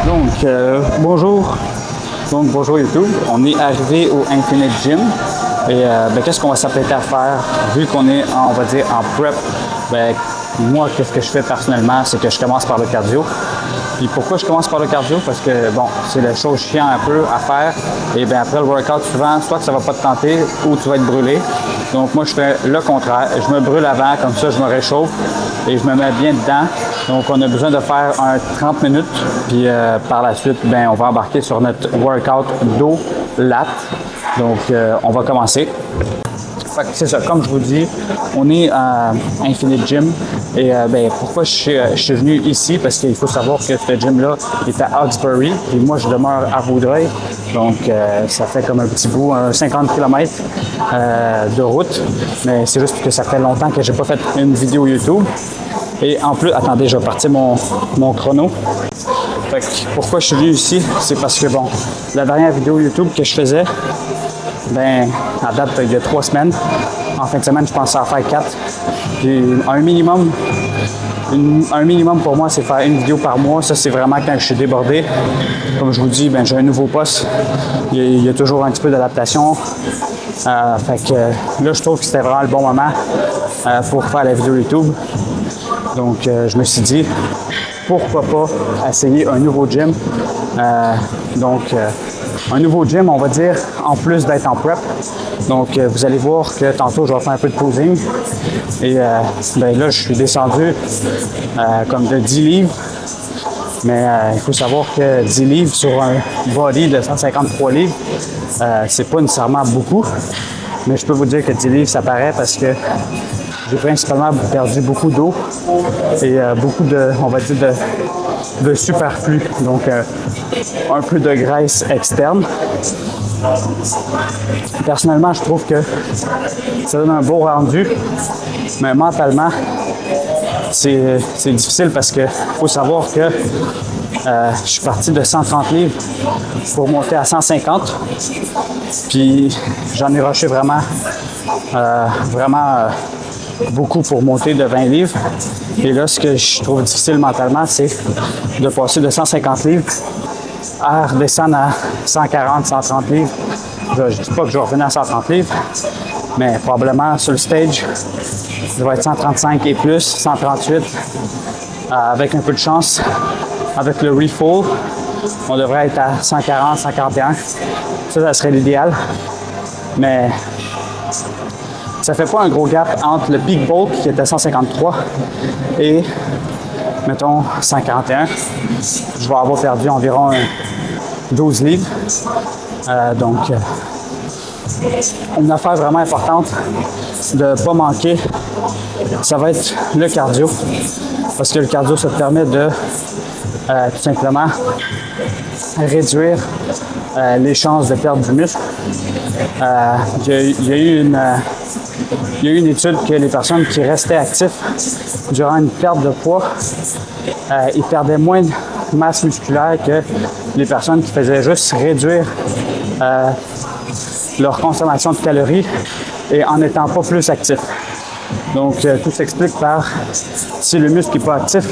Donc, bonjour. Donc, bonjour YouTube. On est arrivé au Infinite Gym. Et qu'est-ce qu'on va s'apprêter à faire vu qu'on est, on va dire, en prep? Moi, qu'est-ce que je fais personnellement, c'est que je commence par le cardio. Puis pourquoi je commence par le cardio? Parce que, bon, c'est la chose chiante un peu à faire. Et bien après le workout, souvent, soit que ça va pas te tenter ou tu vas être brûlé. Donc moi, je fais le contraire. Je me brûle avant, comme ça, je me réchauffe et je me mets bien dedans. Donc on a besoin de faire un 30 minutes. Puis par la suite, on va embarquer sur notre workout dos lat. Donc on va commencer. C'est ça, comme je vous dis, on est à Infinite Gym et pourquoi je suis venu ici, parce qu'il faut savoir que ce gym-là est à Hawkesbury et moi je demeure à Vaudreuil, donc ça fait comme un petit bout, 50 km de route, mais c'est juste que ça fait longtemps que j'ai pas fait une vidéo YouTube. Et en plus, attendez, je vais partir mon chrono. Fait que pourquoi je suis venu ici, c'est parce que bon, la dernière vidéo YouTube que je faisais, à date, il y a 3 semaines. En fin de semaine, je pensais en faire 4. Puis un minimum pour moi, c'est faire une vidéo par mois. Ça, c'est vraiment quand je suis débordé. Comme je vous dis, j'ai un nouveau poste. Il y a toujours un petit peu d'adaptation. Fait que là, je trouve que c'était vraiment le bon moment pour faire la vidéo YouTube. Donc, je me suis dit, pourquoi pas essayer un nouveau gym. Un nouveau gym, on va dire, en plus d'être en prep. Donc, vous allez voir que tantôt, je vais faire un peu de posing. Et là, je suis descendu comme de 10 livres. Mais il faut savoir que 10 livres sur un body de 153 livres, c'est pas nécessairement beaucoup. Mais je peux vous dire que 10 livres, ça paraît parce que j'ai principalement perdu beaucoup d'eau et beaucoup de, on va dire, de superflu. Donc, un peu de graisse externe. Personnellement, je trouve que ça donne un beau rendu, mais mentalement, c'est difficile parce que faut savoir que je suis parti de 130 livres pour monter à 150. Puis j'en ai rushé vraiment beaucoup pour monter de 20 livres. Et là, ce que je trouve difficile mentalement, c'est de passer de 150 livres à redescendre à 140, 130 livres. Je ne dis pas que je vais revenir à 130 livres, mais probablement sur le stage, ça va être 135 et plus, 138. Avec un peu de chance, avec le refull, on devrait être à 140, 141. Ça serait l'idéal. Mais ça fait pas un gros gap entre le peak bulk qui était 153 et, mettons, 141. Je vais avoir perdu environ 12 livres. Une affaire vraiment importante de ne pas manquer, ça va être le cardio. Parce que le cardio, ça te permet de tout simplement réduire les chances de perdre du muscle. Il y a eu une étude que les personnes qui restaient actifs durant une perte de poids, ils perdaient moins de masse musculaire que les personnes qui faisaient juste réduire leur consommation de calories et en n'étant pas plus actifs. Donc, tout s'explique par si le muscle n'est pas actif,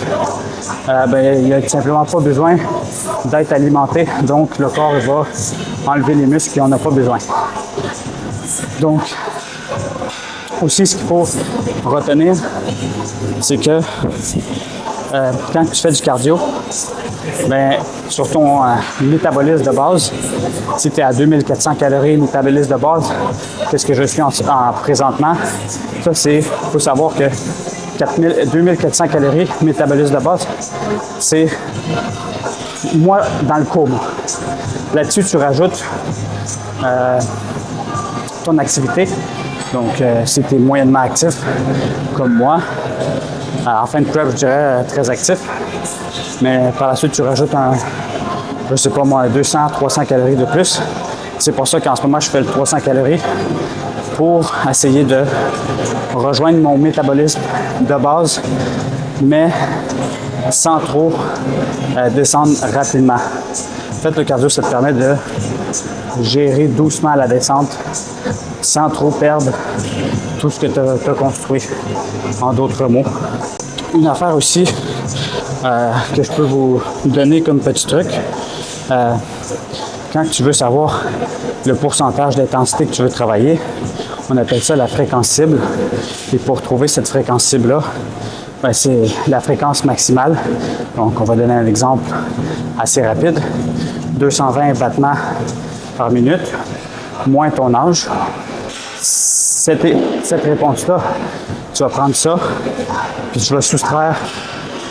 il n'a tout simplement pas besoin d'être alimenté. Donc, le corps va enlever les muscles qu'il n'en a pas besoin. Donc, aussi, ce qu'il faut retenir, c'est que quand tu fais du cardio, sur ton métabolisme de base, si tu es à 2400 calories métabolisme de base, qu'est-ce que je suis en présentement? Ça, il faut savoir que 2400 calories métabolisme de base, c'est moi dans le coma. Là-dessus, tu rajoutes ton activité. Donc, si tu es moyennement actif, comme moi, en fin de prep, je dirais très actif. Mais par la suite, tu rajoutes 200, 300 calories de plus. C'est pour ça qu'en ce moment, je fais le 300 calories pour essayer de rejoindre mon métabolisme de base, mais sans trop descendre rapidement. En fait, le cardio, ça te permet de gérer doucement la descente sans trop perdre tout ce que tu as construit, en d'autres mots. Une affaire aussi que je peux vous donner comme petit truc. Quand tu veux savoir le pourcentage d'intensité que tu veux travailler, on appelle ça la fréquence cible. Et pour trouver cette fréquence cible-là, ben, c'est la fréquence maximale. Donc, on va donner un exemple assez rapide. 220 battements par minute, moins ton âge. Cette réponse-là, tu vas prendre ça, puis tu vas soustraire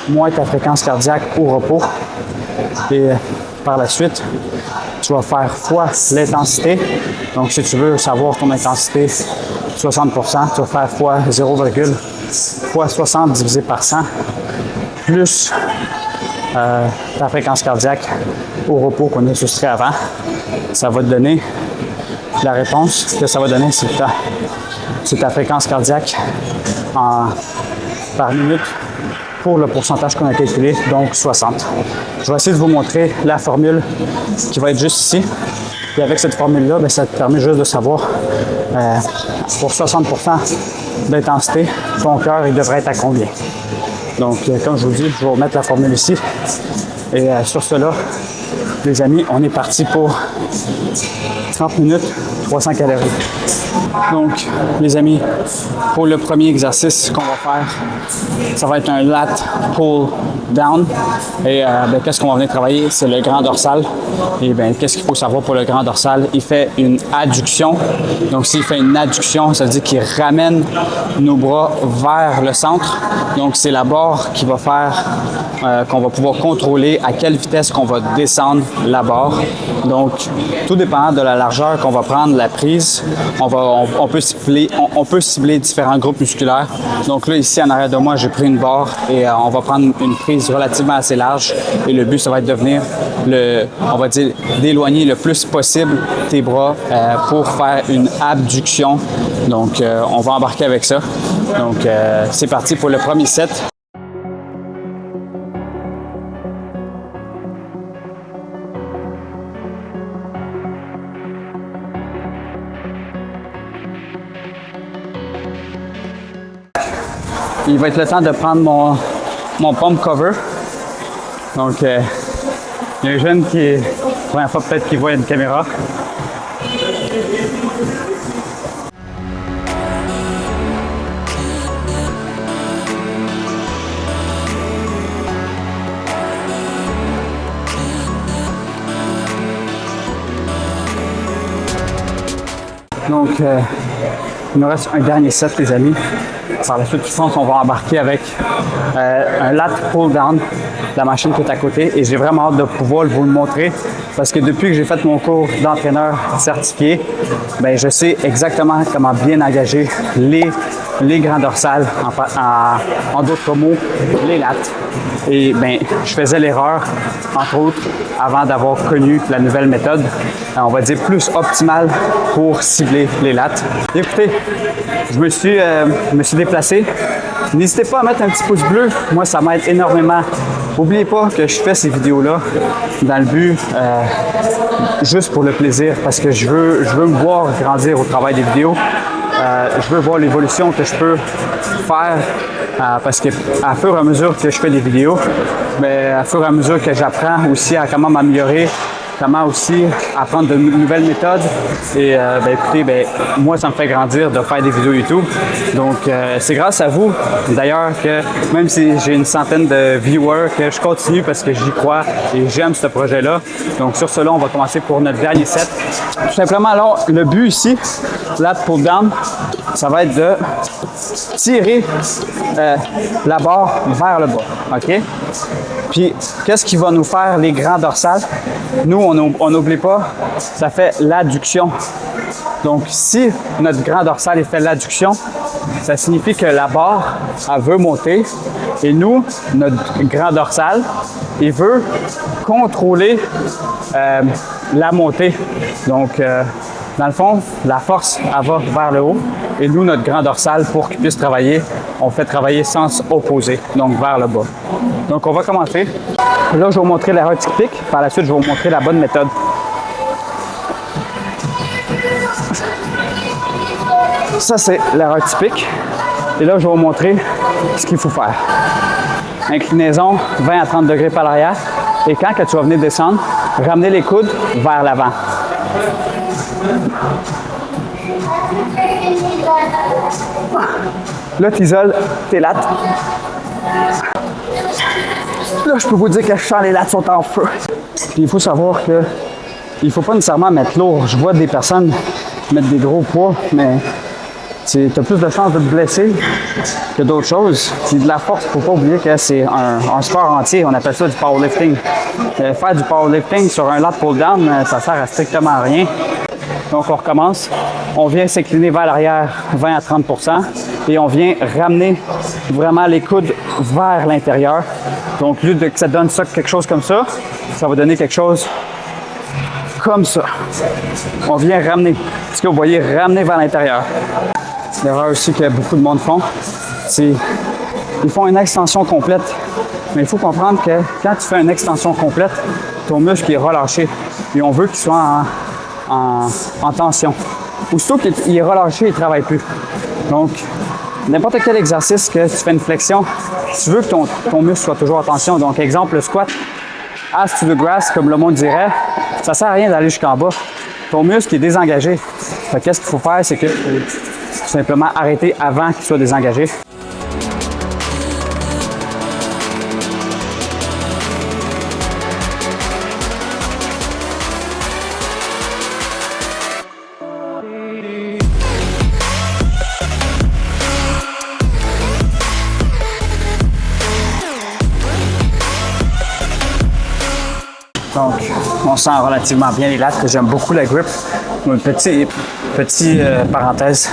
moins ta fréquence cardiaque au repos. Et par la suite, tu vas faire fois l'intensité. Donc, si tu veux savoir ton intensité 60%, tu vas faire fois 0,60 fois 60 divisé par 100, plus ta fréquence cardiaque au repos qu'on a soustrait avant. Ça va te donner la réponse que ça va donner, c'est ta fréquence cardiaque par minute pour le pourcentage qu'on a calculé, donc 60. Je vais essayer de vous montrer la formule qui va être juste ici. Et avec cette formule-là, bien, ça te permet juste de savoir pour 60% d'intensité, ton cœur il devrait être à combien. Donc, comme je vous dis, je vais vous remettre la formule ici. Et sur cela, les amis, on est parti pour 30 minutes, 300 calories. Donc, les amis, pour le premier exercice qu'on va faire, ça va être un lat pull down. Et ben, qu'est-ce qu'on va venir travailler? C'est le grand dorsal. Et bien, qu'est-ce qu'il faut savoir pour le grand dorsal? Il fait une adduction. Donc, s'il fait une adduction, ça veut dire qu'il ramène nos bras vers le centre. Donc, c'est la barre qui va faire qu'on va pouvoir contrôler à quelle vitesse qu'on va descendre la barre. Donc, tout dépendant de la largeur qu'on va prendre la prise, on peut cibler différents groupes musculaires. Donc là, ici, en arrière de moi, j'ai pris une barre et on va prendre une prise relativement assez large. Et le but, ça va être de venir, on va dire, d'éloigner le plus possible tes bras pour faire une abduction. Donc, on va embarquer avec ça. Donc, c'est parti pour le premier set. Il va être le temps de prendre mon pump cover. Donc, il y a un jeune qui, première fois peut-être qu'il voit une caméra. Donc, il nous reste un dernier set, les amis. Par la suite, je pense qu'on va embarquer avec un lat pull down, la machine qui est à côté. Et j'ai vraiment hâte de pouvoir vous le montrer parce que depuis que j'ai fait mon cours d'entraîneur certifié, bien, je sais exactement comment bien engager les grands dorsales, en d'autres mots, les lats. Et bien, je faisais l'erreur, entre autres, avant d'avoir connu la nouvelle méthode, on va dire plus optimale pour cibler les lats. Écoutez, je me suis déplacé. N'hésitez pas à mettre un petit pouce bleu. Moi, ça m'aide énormément. N'oubliez pas que je fais ces vidéos-là dans le but juste pour le plaisir parce que je veux me voir grandir au travail des vidéos. Je veux voir l'évolution que je peux faire parce que à fur et à mesure que je fais des vidéos, mais à fur et à mesure que j'apprends aussi à comment m'améliorer, comment aussi apprendre de nouvelles méthodes. Et ben, écoutez, ben, moi, ça me fait grandir de faire des vidéos YouTube. Donc, c'est grâce à vous, d'ailleurs, que même si j'ai une centaine de viewers, que je continue parce que j'y crois et j'aime ce projet-là. Donc, sur cela, on va commencer pour notre dernier set. Tout simplement, alors, le but ici, lat pull down, ça va être de tirer la barre vers le bas. OK? Puis, qu'est-ce qui va nous faire les grands dorsales? Nous, on n'oublie pas, ça fait l'adduction. Donc, si notre grand dorsal est fait l'adduction, ça signifie que la barre, elle veut monter. Et nous, notre grand dorsal, il veut contrôler la montée. Donc, dans le fond, la force, elle va vers le haut. Et nous, notre grand dorsal, pour qu'il puisse travailler, on fait travailler sens opposé, donc vers le bas. Donc, on va commencer. Là, je vais vous montrer l'erreur typique. Par la suite, je vais vous montrer la bonne méthode. Ça, c'est l'erreur typique. Et là, je vais vous montrer ce qu'il faut faire. inclinaison 20 à 30 degrés par l'arrière. Et quand que tu vas venir descendre, ramener les coudes vers l'avant. Là, tu isoles tes lattes. Là, je peux vous dire que je sens les lattes sont en feu. Puis il faut savoir que il ne faut pas nécessairement mettre lourd. Je vois des personnes mettre des gros poids, mais tu as plus de chances de te blesser que d'autres choses. Puis de la force, il ne faut pas oublier que c'est un sport entier. On appelle ça du powerlifting. Faire du powerlifting sur un lat pull-down, ça sert à strictement rien. Donc on recommence. On vient s'incliner vers l'arrière 20 à 30 % et on vient ramener vraiment les coudes vers l'intérieur. Donc au lieu que ça donne ça quelque chose comme ça, ça va donner quelque chose comme ça. On vient ramener. Ce que vous voyez, ramener vers l'intérieur. L'erreur aussi que beaucoup de monde font, c'est qu'ils font une extension complète. Mais il faut comprendre que quand tu fais une extension complète, ton muscle est relâché et on veut qu'il soit en tension. Aussitôt qu'il est relâché, il ne travaille plus. Donc, n'importe quel exercice que tu fais une flexion, tu veux que ton muscle soit toujours en tension. Donc, exemple, le squat, ass to the grass, comme le monde dirait, ça ne sert à rien d'aller jusqu'en bas. Ton muscle est désengagé. Qu'est-ce qu'il faut faire, c'est que simplement arrêter avant qu'il soit désengagé. Donc, on sent relativement bien les lattes, que j'aime beaucoup la grip. Une petite parenthèse,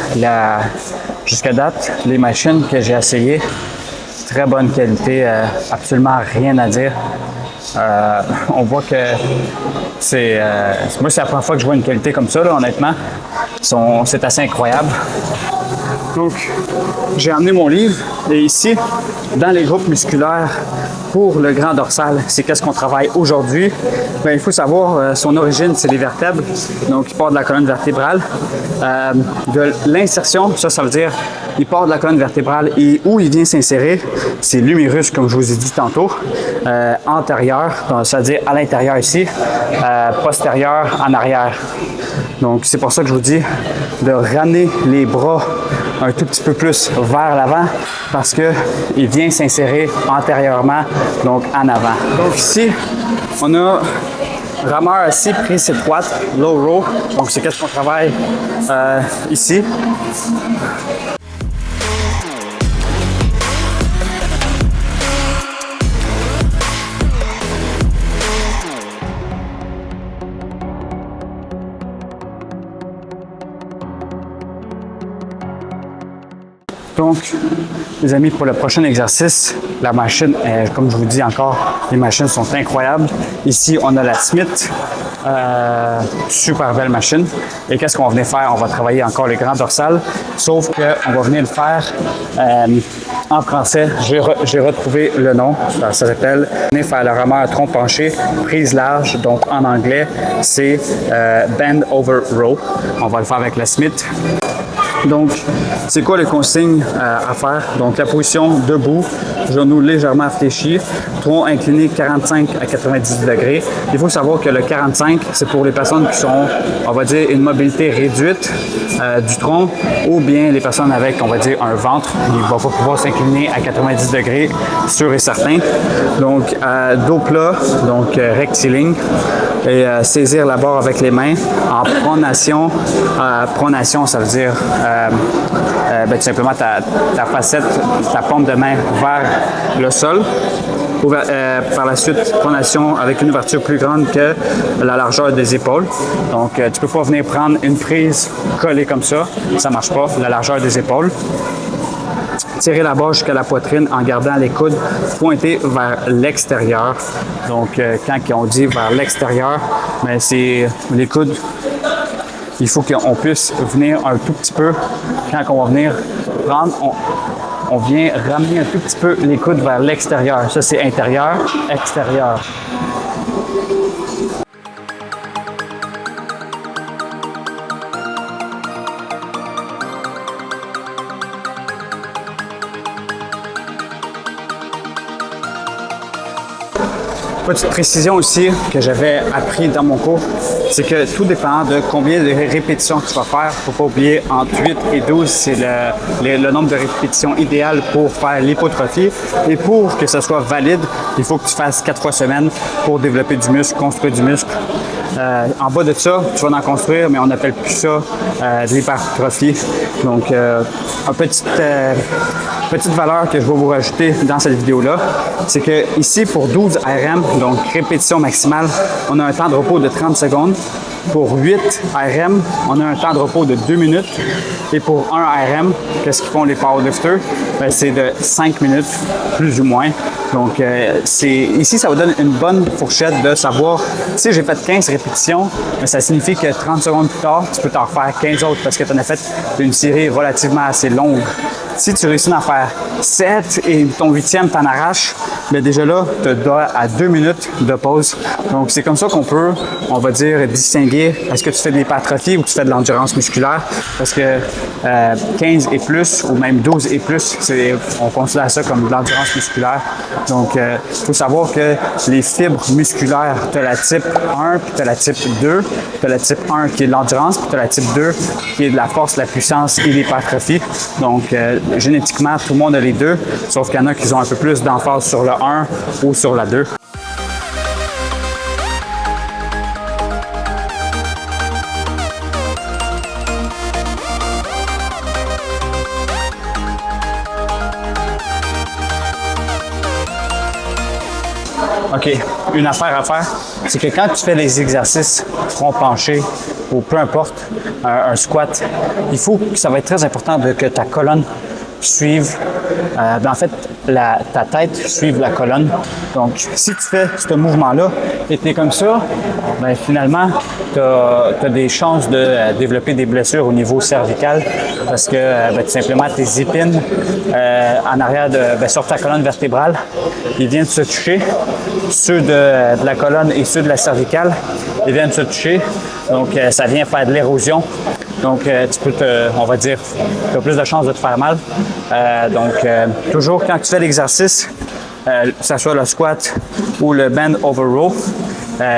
jusqu'à date, les machines que j'ai essayées, très bonne qualité, absolument rien à dire. On voit que moi, c'est la première fois que je vois une qualité comme ça, là, honnêtement. C'est assez incroyable. Donc, j'ai amené mon livre et ici, dans les groupes musculaires pour le grand dorsal, c'est qu'est-ce qu'on travaille aujourd'hui. Bien, il faut savoir, son origine, c'est les vertèbres, donc il part de la colonne vertébrale. De l'insertion, ça veut dire il part de la colonne vertébrale et où il vient s'insérer, c'est l'humérus, comme je vous ai dit tantôt, antérieur, c'est-à-dire à l'intérieur ici, postérieur en arrière. Donc, c'est pour ça que je vous dis de ramener les bras un tout petit peu plus vers l'avant parce qu'il vient s'insérer antérieurement, donc en avant. Donc ici, on a rameur assis, prise étroite, low row. Donc c'est qu'est-ce qu'on travaille ici. Donc, les amis, pour le prochain exercice, la machine, comme je vous dis encore, les machines sont incroyables. Ici, on a la Smith, super belle machine. Et qu'est-ce qu'on va venir faire? On va travailler encore le grand dorsal, sauf qu'on va venir le faire en français. J'ai retrouvé le nom, ça s'appelle venir faire le rameur tronc penché, prise large. Donc, en anglais, c'est bend over row. On va le faire avec la Smith. Donc, c'est quoi les consignes à faire? Donc, la position debout, genoux légèrement fléchis, tronc incliné 45 à 90 degrés. Il faut savoir que le 45, c'est pour les personnes qui sont, on va dire, une mobilité réduite du tronc ou bien les personnes avec, on va dire, un ventre. Ils ne vont pas pouvoir s'incliner à 90 degrés, sûr et certain. Donc, dos plat, donc rectiligne et saisir la barre avec les mains en pronation. Pronation, ça veut dire tout simplement ta facette, ta paume de main vers le sol. Par la suite, pronation avec une ouverture plus grande que la largeur des épaules. Donc, tu ne peux pas venir prendre une prise collée comme ça. Ça ne marche pas, la largeur des épaules. Tirer la barre jusqu'à la poitrine en gardant les coudes pointés vers l'extérieur. Donc, quand on dit vers l'extérieur, ben, c'est les coudes. Il faut qu'on puisse venir un tout petit peu, quand on va venir prendre, on vient ramener un tout petit peu les coudes vers l'extérieur. Ça, c'est intérieur, extérieur. Petite précision aussi que j'avais appris dans mon cours, c'est que tout dépend de combien de répétitions tu vas faire. Il ne faut pas oublier, entre 8 et 12, c'est le nombre de répétitions idéal pour faire l'hypotrophie. Et pour que ce soit valide, il faut que tu fasses 4 fois semaine pour développer du muscle, construire du muscle. En bas de ça, tu vas en construire, mais on n'appelle plus ça de l'hypertrophie. Donc, une petite valeur que je vais vous rajouter dans cette vidéo-là, c'est que ici, pour 12 RM, donc répétition maximale, on a un temps de repos de 30 secondes. Pour 8 RM, on a un temps de repos de 2 minutes. Et pour 1 RM, qu'est-ce qu'ils font les powerlifters? C'est de 5 minutes, plus ou moins. Donc, ici, ça vous donne une bonne fourchette de savoir, si j'ai fait 15 répétitions, ça signifie que 30 secondes plus tard, tu peux t'en refaire 15 autres parce que tu en as fait une série relativement assez longue. Si tu réussis à en faire 7 et ton 8e t'en arraches, bien déjà là, tu as droit à 2 minutes de pause. Donc, c'est comme ça qu'on peut, on va dire, distinguer est-ce que tu fais de l'hypertrophie ou tu fais de l'endurance musculaire. Parce que 15 et plus, ou même 12 et plus, on considère ça comme de l'endurance musculaire. Donc, il faut savoir que les fibres musculaires, tu as la type 1 puis tu as la type 2. Tu as la type 1 qui est de l'endurance puis tu as la type 2 qui est de la force, la puissance et l'hypertrophie. Donc, génétiquement, tout le monde a les deux, sauf qu'il y en a qui ont un peu plus d'emphase sur le 1 ou sur la 2. OK, une affaire à faire, c'est que quand tu fais les exercices front penché ou peu importe, un squat, il faut que ça va être très important que ta colonne suive, en fait, ta tête suive la colonne. Donc, si tu fais ce mouvement-là et tu es comme ça, bien, finalement, tu as des chances de développer des blessures au niveau cervical parce que tout simplement tes épines en arrière sur ta colonne vertébrale, ils viennent se toucher. Ceux de la colonne et ceux de la cervicale, ils viennent se toucher. Donc, ça vient faire de l'érosion. Donc, tu peux on va dire, tu as plus de chances de te faire mal. Toujours quand tu fais l'exercice, que ce soit le squat ou le bend over row,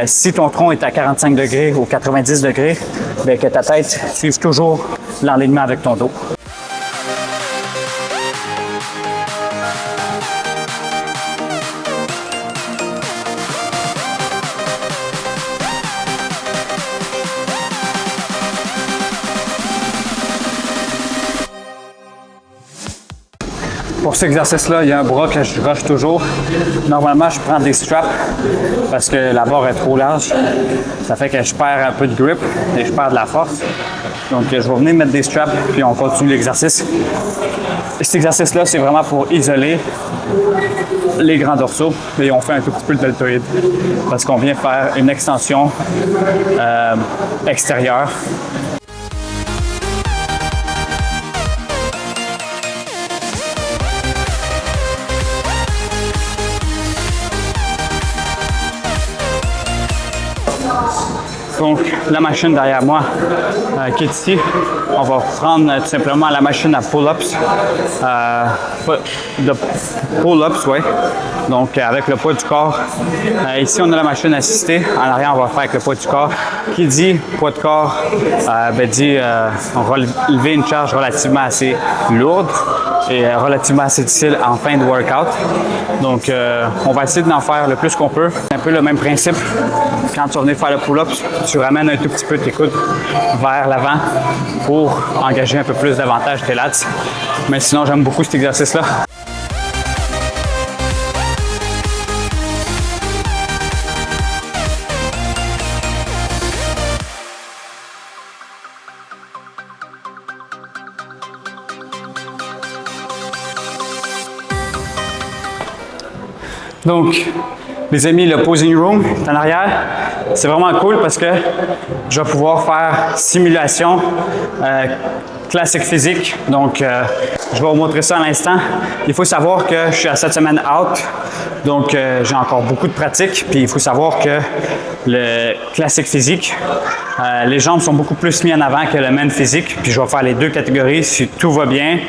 si ton tronc est à 45 degrés ou 90 degrés, bien, que ta tête suive toujours l'alignement avec ton dos. Pour cet exercice-là, il y a un bras que je rush toujours. Normalement, je prends des straps parce que la barre est trop large. Ça fait que je perds un peu de grip et je perds de la force. Donc, je vais venir mettre des straps puis on continue l'exercice. Cet exercice-là, c'est vraiment pour isoler les grands dorsaux et on fait un tout petit peu de deltoïde parce qu'on vient faire une extension extérieure. Donc, la machine derrière moi qui est ici, on va prendre tout simplement la machine à pull-ups. De pull-ups, oui. Donc, avec le poids du corps. Ici, on a la machine assistée. En arrière, on va faire avec le poids du corps. Qui dit poids de corps, dit on va lever une charge relativement assez lourde et relativement assez difficile en fin de workout. Donc, on va essayer d'en faire le plus qu'on peut. C'est un peu le même principe. Quand tu vas venir faire le pull-up, tu ramènes un tout petit peu tes coudes vers l'avant pour engager un peu plus davantage tes lats. Mais sinon, j'aime beaucoup cet exercice-là. Donc, les amis, le posing room est en arrière. C'est vraiment cool parce que je vais pouvoir faire simulation classique physique. Donc, je vais vous montrer ça à l'instant. Il faut savoir que je suis à 7 semaines out. Donc, j'ai encore beaucoup de pratique. Puis, il faut savoir que le classique physique, Les jambes sont beaucoup plus mises en avant que le men physique. Puis je vais faire les deux catégories si tout va bien.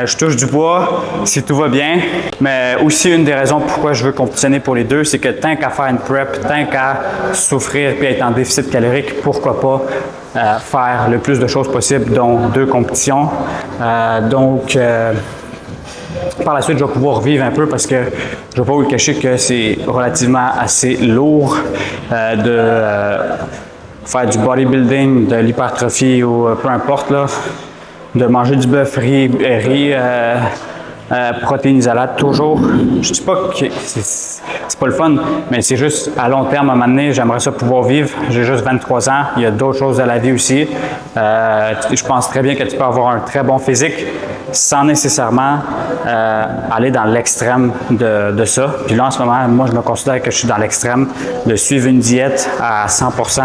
Je touche du bois si tout va bien. Mais aussi, une des raisons pourquoi je veux compétitionner pour les deux, c'est que tant qu'à faire une prep, tant qu'à souffrir et être en déficit calorique, pourquoi pas faire le plus de choses possible, dont 2 compétitions. Par la suite, je vais pouvoir vivre un peu parce que je ne vais pas vous le cacher que c'est relativement assez lourd faire du bodybuilding, de l'hypertrophie ou peu importe, là, de manger du bœuf riz protéines isolate toujours. Je dis pas que c'est pas le fun, mais c'est juste à long terme, à un moment donné, j'aimerais ça pouvoir vivre. J'ai juste 23 ans, il y a d'autres choses à la vie aussi. Je pense très bien que tu peux avoir un très bon physique sans nécessairement aller dans l'extrême de ça. Puis là, en ce moment, moi, je me considère que je suis dans l'extrême de suivre une diète à 100%.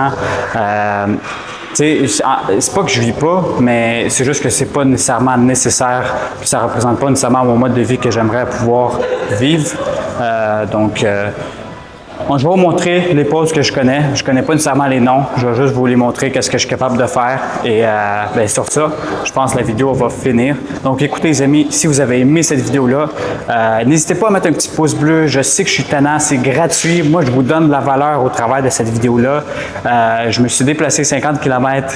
C'est pas que je vis pas, mais c'est juste que c'est pas nécessairement nécessaire, puis ça représente pas nécessairement mon mode de vie que j'aimerais pouvoir vivre. Je vais vous montrer les poses que je connais. Je connais pas nécessairement les noms. Je vais juste vous les montrer qu'est-ce que je suis capable de faire. Et sur ça, je pense que la vidéo va finir. Donc écoutez les amis, si vous avez aimé cette vidéo-là, n'hésitez pas à mettre un petit pouce bleu. Je sais que je suis tannant, c'est gratuit. Moi, je vous donne de la valeur au travers de cette vidéo-là. Je me suis déplacé 50 km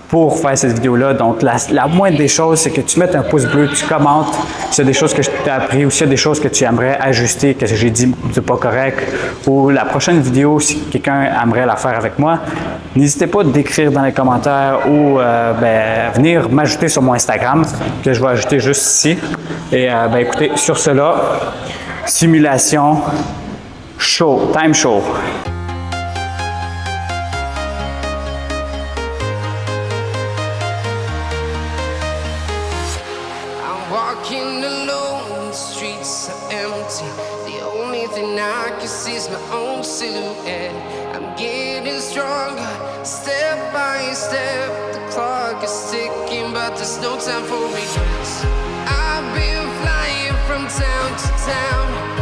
pour faire cette vidéo-là. Donc, la moindre des choses, c'est que tu mettes un pouce bleu, tu commentes s'il y a des choses que je t'ai appris ou s'il y a des choses que tu aimerais ajuster, que j'ai dit c'est pas correct, ou la prochaine vidéo, si quelqu'un aimerait la faire avec moi, n'hésitez pas d'écrire dans les commentaires ou venir m'ajouter sur mon Instagram, que je vais ajouter juste ici. Et écoutez, sur cela, simulation, show, time show. Walking alone, the streets are empty. The only thing I can see is my own silhouette. I'm getting stronger, step by step. The clock is ticking, but there's no time for regrets. I've been flying from town to town.